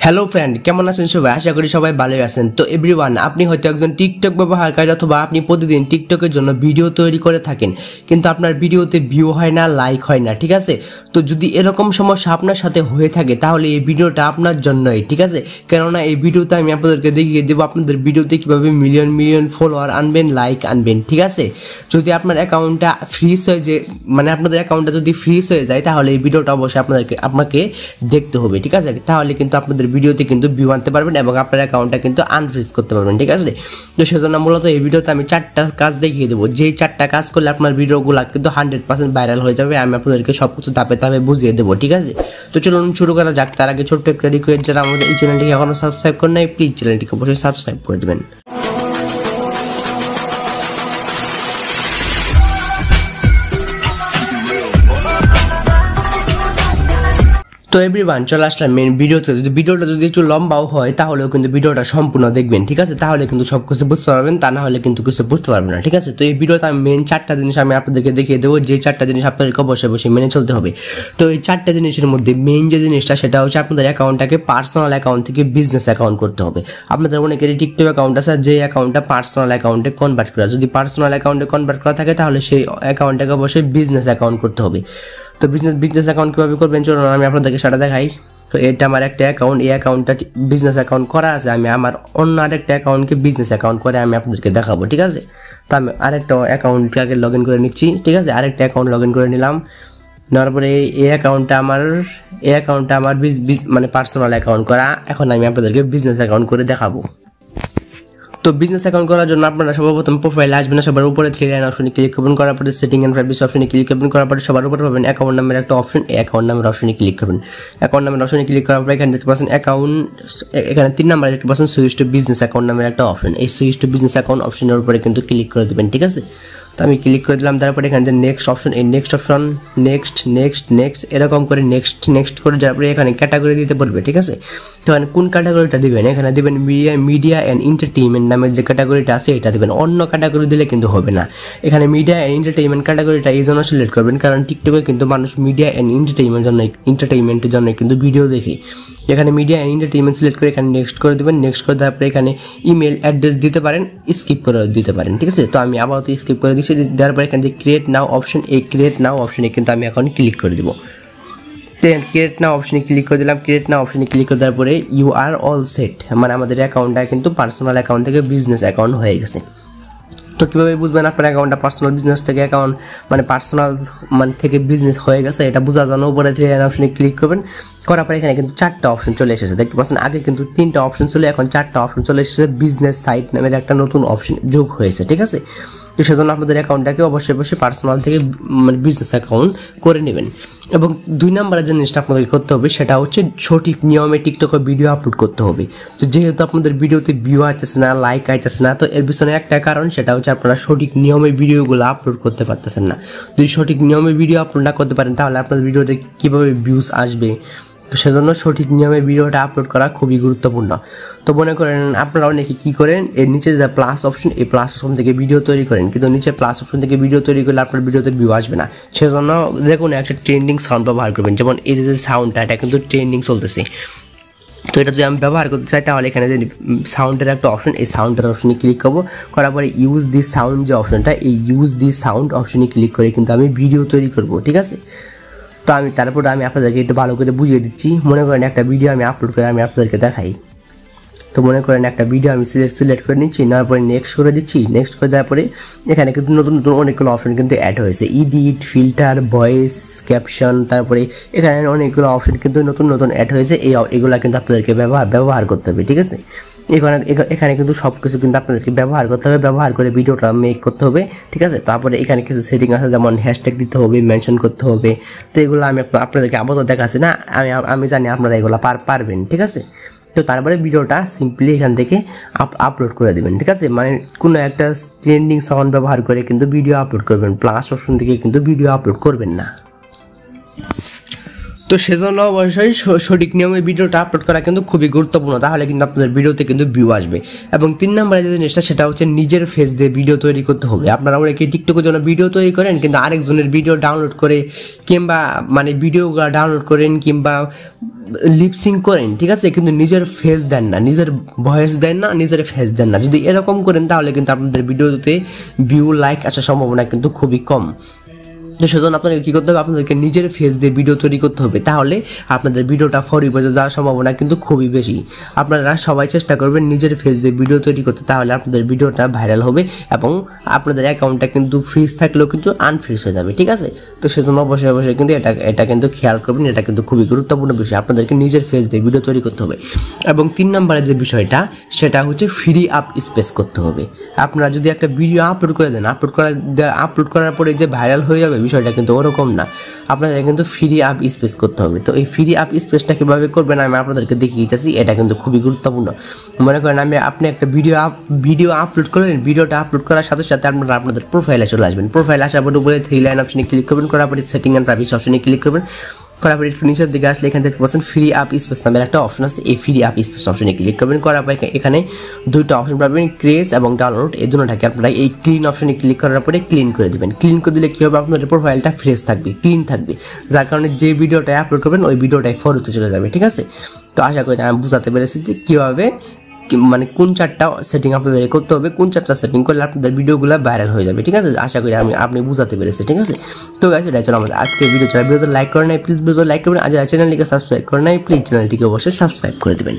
Hello friend, কেমন আছেন সবাই? আশা করি সবাই ভালোই আছেন। তো এভরিওয়ান, আপনি হয়তো একজন টিকটক ব্যবহারকারী অথবা আপনি প্রতিদিন টিকটকের জন্য ভিডিও তৈরি করে থাকেন, কিন্তু আপনার ভিডিওতে ভিউ হয় না, লাইক হয় না, ঠিক আছে? তো যদি এরকম সমস্যা আপনার সাথে হয়ে থাকে তাহলে এই ভিডিওটা আপনার জন্যই, ঠিক আছে? কেননা এই ভিডিওতে আমি আপনাদেরকে দেখিয়ে দেবো আপনাদের ভিডিওতে কিভাবে মিলিয়ন মিলিয়ন ফলোয়ার আনবেন, লাইক আনবেন, ঠিক আছে? যদি আপনার অ্যাকাউন্টটা ফ্রিজ হয়ে যায়, মানে আপনাদের অ্যাকাউন্টটা যদি ফ্রিজ হয়ে যায় তাহলে এই ভিডিওটা অবশ্যই আপনাকে দেখতে হবে, ঠিক আছে? তাহলে কিন্তু আপনাদের ভিডিওতে কিন্তু ভিউ আনতে পারবেন এবং আপনার অ্যাকাউন্টটা কিন্তু আনফ্রিজ করতে পারবেন, ঠিক আছে? তো সেজন্য মূলত এই ভিডিওতে আমি 4টা কাজ দেখিয়ে দেবো, যেই 4টা কাজ করলে আপনার ভিডিওগুলো কিন্তু 100% ভাইরাল হয়ে যাবে। আমি আপনাদেরকে সবকিছু ধাপে ধাপে বুঝিয়ে দেবো, ঠিক আছে? তো চলুন শুরু করা যাক। তার আগে ছোট্ট একটা রিকোয়েস্ট, যারা আমাদের এই চ্যানেলটিকে এখনো সাবস্ক্রাইব করেন নাই, প্লিজ চ্যানেলটিকে অবশ্যই সাবস্ক্রাইব করে দেবেন। তো এভরিওয়ান, চলে আসলাম মেন ভিডিওতে। যদি ভিডিওটা যদি একটু লম্বাও হয় তাহলেও কিন্তু ভিডিওটা সম্পূর্ণ দেখবেন, ঠিক আছে? তাহলে কিন্তু সব কিছু বুঝতে পারবেন, তা না হলে কিন্তু কিছু বুঝতে পারবেন না, ঠিক আছে? তো এই ভিডিওতে আমি মেন 4টা জিনিস আমি আপনাদেরকে দেখিয়ে দেবো, যে 4টা জিনিস আপনাদেরকে অবশ্যই মেনে চলতে হবে। তো এই 4টা জিনিসের মধ্যে মেন যে জিনিসটা সেটা হচ্ছে আপনাদের অ্যাকাউন্টটাকে পার্সোনাল অ্যাকাউন্ট থেকে বিজনেস অ্যাকাউন্ট করতে হবে। আপনাদের অনেকেরই টিকটক অ্যাকাউন্ট আছে, যে অ্যাকাউন্টটা পার্সোনাল অ্যাকাউন্টে কনভার্ট করা, যদি পার্সোনাল অ্যাকাউন্টে কনভার্ট করা থাকে তাহলে সেই অ্যাকাউন্টটাকে অবশ্যই বিজনেস অ্যাকাউন্ট করতে হবে। তো বিজনেস অ্যাকাউন্ট কীভাবে করবেন চলুন আমি আপনাদেরকে সেটা দেখাই। তো এটা আমার একটা অ্যাকাউন্ট, এই অ্যাকাউন্টটা বিজনেস অ্যাকাউন্ট করা আছে, আমি আমার অন্য আরেকটা অ্যাকাউন্টকে বিজনেস অ্যাকাউন্ট করে আমি আপনাদেরকে দেখাবো, ঠিক আছে? তো আমি আরেকটা অ্যাকাউন্টকে আগে লগ ইন করে নিচ্ছি, ঠিক আছে? আরেকটা অ্যাকাউন্ট লগ ইন করে নিলাম। নেওয়ার পরে এই অ্যাকাউন্টটা আমার মানে পার্সোনাল অ্যাকাউন্ট করা। এখন আমি আপনাদেরকে বিজনেস অ্যাকাউন্ট করে দেখাবো। তো বিজনেস অ্যাকাউন্ট করার জন্য আপনারা সর্বপ্রথম প্রোফাইলে আসবেন, সবার উপরে থ্রি লাইন অপশনে ক্লিক করবেন, করার পরে সেটিং এন্ড প্রাইভেসি অপশনে ক্লিক করবেন, করার পরে সবার উপরে পাবেন অ্যাকাউন্ট নামের একটা অপশন, এই অ্যাকাউন্ট নামের অপশনে ক্লিক করবেন। অ্যাকাউন্ট নামের অপশনে ক্লিক করার পরে এখানে দেখতে পাচ্ছেন অ্যাকাউন্ট, এখানে 3 নাম্বারে দেখতে পাচ্ছেন সুইচ টু বিজনেস অ্যাকাউন্ট নামের একটা অপশন, এই সুইচ টু বিজনেস অ্যাকাউন্ট অপশনের উপরে কিন্তু ক্লিক করে দেবেন, ঠিক আছে? তো আমি ক্লিক করে দিলাম। তারপরে এখানে যে নেক্সট অপশন, এই নেক্সট অপশন, নেক্সট এরকম করে নেক্সট করে যাওয়ার পরে এখানে ক্যাটাগরি দিতে পারবে, ঠিক আছে? তো এখানে কোন ক্যাটাগরিটা দিবেন, এখানে দিবেন মিডিয়া অ্যান্ড এন্টারটেইনমেন্ট নামের যে ক্যাটাগরিটা আছে এটা দিবেন, অন্য ক্যাটাগরি দিলে কিন্তু হবে না। এখানে মিডিয়া অ্যান্ড এন্টারটেইনমেন্ট ক্যাটাগরিটা এই জন্য সিলেক্ট করবেন কারণ টিকটকে কিন্তু মানুষ মিডিয়া অ্যান্ড এন্টারটেইনমেন্টের জন্য কিন্তু ভিডিও দেখে। এখানে মিডিয়া অ্যান্ড এন্টারটেইনমেন্ট সিলেক্ট করে এখানে নেক্সট করে দেবেন। নেক্সট করে দেওয়ার পরে এখানে ইমেল অ্যাড্রেস দিতে পারেন, স্কিপ করে দিতে পারেন, ঠিক আছে? তো আমি আপাতত স্কিপ করে দিচ্ছি। দেওয়ার পরে এখানে যে ক্রিয়েট নাও অপশন, এই ক্রিয়েট নাও অপশনে কিন্তু আমি এখন ক্লিক করে দেবো। ক্রিয়েট নাও অপশনে ক্লিক করে দিলাম। ক্রিয়েট নাও অপশনে ক্লিক করে দেওয়ার পরে ইউ আর অল সেট, মানে আমাদের অ্যাকাউন্টটা কিন্তু পার্সোনাল অ্যাকাউন্ট থেকে বিজনেস অ্যাকাউন্ট হয়ে গেছে। তো কীভাবে বুঝবেন আপনার অ্যাকাউন্টটা পার্সোনাল বিজনেস থেকে অ্যাকাউন্ট মানে পার্সোনাল মানে থেকে বিজনেস হয়ে গেছে, এটা বোঝার জন্য উপরে থ্রি লাইন অপশনে ক্লিক করবেন। করার পরে এখানে কিন্তু 4টা অপশন চলে এসেছে, দেখতে পাচ্ছেন? আগে কিন্তু 3টা অপশন ছিল, এখন 4টা অপশন চলে এসেছে। বিজনেস সাইট নামের একটা নতুন অপশন যোগ হয়েছে, ঠিক আছে? তো সেজন্য আপনাদের অ্যাকাউন্টটাকে অবশ্যই পার্সোনাল থেকে মানে বিজনেস অ্যাকাউন্ট করে নেবেন। এবং 2 নম্বরের যে জিনিসটা আপনাদের করতে হবে সেটা হচ্ছে সঠিক নিয়মে টিকটকে ভিডিও আপলোড করতে হবে। তো যেহেতু আপনাদের ভিডিওতে ভিউ আসতেছে না, লাইক আসতেছে না, তো এর পিছনে একটা কারণ, সেটা হচ্ছে আপনারা সঠিক নিয়মে ভিডিওগুলো আপলোড করতে পারতেছেন না। যদি সঠিক নিয়মে ভিডিও আপলোড না করতে পারেন তাহলে আপনাদের ভিডিওতে কীভাবে ভিউজ আসবে? তো সেজন্য সঠিক নিয়মে ভিডিওটা আপলোড করা খুবই গুরুত্বপূর্ণ। তো মনে করেন আপনারা অনেকে কী করেন, এর নিচে যে প্লাস অপশন, এই প্লাস অপশন থেকে ভিডিও তৈরি করেন, কিন্তু নিচে প্লাস অপশন থেকে ভিডিও তৈরি করলে আপনার ভিডিওতে ভিউ আসবে না। সেজন্য যে কোনো একটা ট্রেন্ডিং সাউন্ড ব্যবহার করবেন, যেমন এই যে সাউন্ডটা, এটা কিন্তু ট্রেন্ডিং চলতেছে। তো এটা যদি আমি ব্যবহার করতে চাই তাহলে এখানে যে সাউন্ডের একটা অপশন, এই সাউন্ডের অপশনে ক্লিক করবো। করার পরে ইউজ দিস সাউন্ড যে অপশনটা, এই ইউজ দিস সাউন্ড অপশনে ক্লিক করে কিন্তু আমি ভিডিও তৈরি করব, ঠিক আছে? তো তারপরে আমি আপনাদেরকে একটু ভালো করে বুঝিয়ে দিচ্ছি। মনে করেন একটা ভিডিও আমি আপলোড করে আমি আপনাদেরকে দেখাই। তো মনে করেন একটা ভিডিও আমি সিলেক্ট করে নিচ্ছি, নেওয়ার পরে নেক্সট করে দিচ্ছি। নেক্সট করে দেওয়ার পরে এখানে কিন্তু নতুন অনেকগুলো অপশন কিন্তু অ্যাড হয়েছে, এডিট, ফিল্টার, ভয়েস, ক্যাপশন, তারপরে এখানে অনেকগুলো অপশন কিন্তু নতুন অ্যাড হয়েছে। এগুলা কিন্তু আপনাদেরকে ব্যবহার করতে হবে, ঠিক আছে? এখানে কিন্তু সব কিছু কিন্তু আপনাদেরকে ব্যবহার করতে হবে, ব্যবহার করে ভিডিওটা মেক করতে হবে, ঠিক আছে? তারপরে এখানে কিছু সেটিং আছে, যেমন হ্যাশট্যাগ দিতে হবে, মেনশন করতে হবে। তো এগুলো আমি আপনাদেরকে আপাতত দেখাচ্ছি না, আমি জানি আপনারা এগুলো পারবেন, ঠিক আছে? তো তারপরে ভিডিওটা সিম্পলি এখান থেকে আপলোড করে দেবেন, ঠিক আছে? মানে কোনো একটা ট্রেন্ডিং সাউন্ড ব্যবহার করে কিন্তু ভিডিও আপলোড করবেন, প্লাস অপশন থেকে কিন্তু ভিডিও আপলোড করবেন না। তো সেজন্য অবশ্যই সঠিক নিয়মে ভিডিওটা আপলোড করা কিন্তু খুবই গুরুত্বপূর্ণ, তাহলে কিন্তু আপনাদের ভিডিওতে কিন্তু ভিউ আসবে। এবং 3 নম্বরে যে জিনিসটা সেটা হচ্ছে নিজের ফেস দিয়ে ভিডিও তৈরি করতে হবে। আপনারা অনেকে টিকটকের জন্য ভিডিও তৈরি করেন কিন্তু আরেকজনের ভিডিও ডাউনলোড করে কিংবা মানে ভিডিওগুলো ডাউনলোড করেন কিংবা লিপসিং করেন, ঠিক আছে, কিন্তু নিজের ফেস দেন না, নিজের ভয়েস দেন না, নিজের ফেস দেন না। যদি এরকম করেন তাহলে কিন্তু আপনাদের ভিডিওতে ভিউ লাইক আসার সম্ভাবনা কিন্তু খুবই কম। তো সেজন্য আপনাদের কী করতে হবে, আপনাদেরকে নিজের ফেস দিয়ে ভিডিও তৈরি করতে হবে, তাহলে আপনাদের ভিডিওটা ফর ইউ পেজে যাওয়ার সম্ভাবনা কিন্তু খুবই বেশি। আপনারা সবাই চেষ্টা করবেন নিজের ফেস দিয়ে ভিডিও তৈরি করতে, তাহলে আপনাদের ভিডিওটা ভাইরাল হবে এবং আপনাদের অ্যাকাউন্টটা কিন্তু ফ্রিজ থাকলেও কিন্তু আনফ্রিজ হয়ে যাবে, ঠিক আছে। তো সেজন্য অবশ্যই কিন্তু এটা কিন্তু খেয়াল করবেন, এটা কিন্তু খুবই গুরুত্বপূর্ণ বিষয়। আপনাদেরকে নিজের ফেস দিয়ে ভিডিও তৈরি করতে হবে। এবং 3 নম্বরের যে বিষয়টা সেটা হচ্ছে ফ্রি আপ স্পেস করতে হবে। আপনারা যদি একটা ভিডিও আপলোড করে দেন, আপলোড করার পরে যে ভাইরাল হয়ে যাবে বিষয়টা কিন্তু ওরকম না, আপনাদের কিন্তু ফ্রি আপ স্পেস করতে হবে। তো এই ফ্রি আপ স্পেসটা কিভাবে করবেন আমি আপনাদেরকে দেখিয়ে দিতেছি, এটা কিন্তু খুবই গুরুত্বপূর্ণ। মনে করেন আপনি একটা ভিডিও আপলোড করলেন, ভিডিওটা আপলোড করার সাথে সাথে আপনারা আপনাদের প্রোফাইলে চলে আসবেন। প্রোফাইল আসার পর উপরে 3 লাইন অপশনে ক্লিক করবেন, করার পরে সেটিং এন্ড প্রাইভেসি অপশনে ক্লিক করবেন, করার পরে একটু নিচের দিকে আসলে এখানে দেখতে পাচ্ছেন ফ্রি আপ স্পেস নামের একটা অপশন আছে। এই ফ্রি আপ স্পেস অপশনে ক্লিক করবেন, করার পরে এখানে 2টা অপশন পাবেন, ক্রিয়েট এবং ডাউনলোড। এই দুটোটাকে আপনারা এই ক্লিন অপশনে ক্লিক করার পরে ক্লিন করে দিবেন। ক্লিন করে দিলে কি হবে, আপনাদের প্রোফাইলটা ফ্রেশ থাকবে, ক্লিন থাকবে, যার কারণে যে ভিডিওটা আপলোড করবেন ওই ভিডিওটাই ফরতে চলে যাবে, ঠিক আছে। তো আশা করি আমি বুঝাতে পেরেছি যে কীভাবে মানে কোন 4টা সেটিং আপনাদের করতে হবে, কোন 4টা সেটিং করলে আপনাদের ভিডিওগুলো ভাইরাল হয়ে যাবে, ঠিক আছে। আশা করি আপনি বুঝাতে পেরেছি, ঠিক আছে। তো গাইস এটা ছিল আমাদের আজকের ভিডিও। যারা ভিডিওতে লাইক করেন নাই প্লিজ ভিডিওতে লাইক করবেন, আর যারা চ্যানেলটিকে সাবস্ক্রাইব করেন নাই প্লিজ চ্যানেলটিকে অবশ্যই সাবস্ক্রাইব করে দেবেন।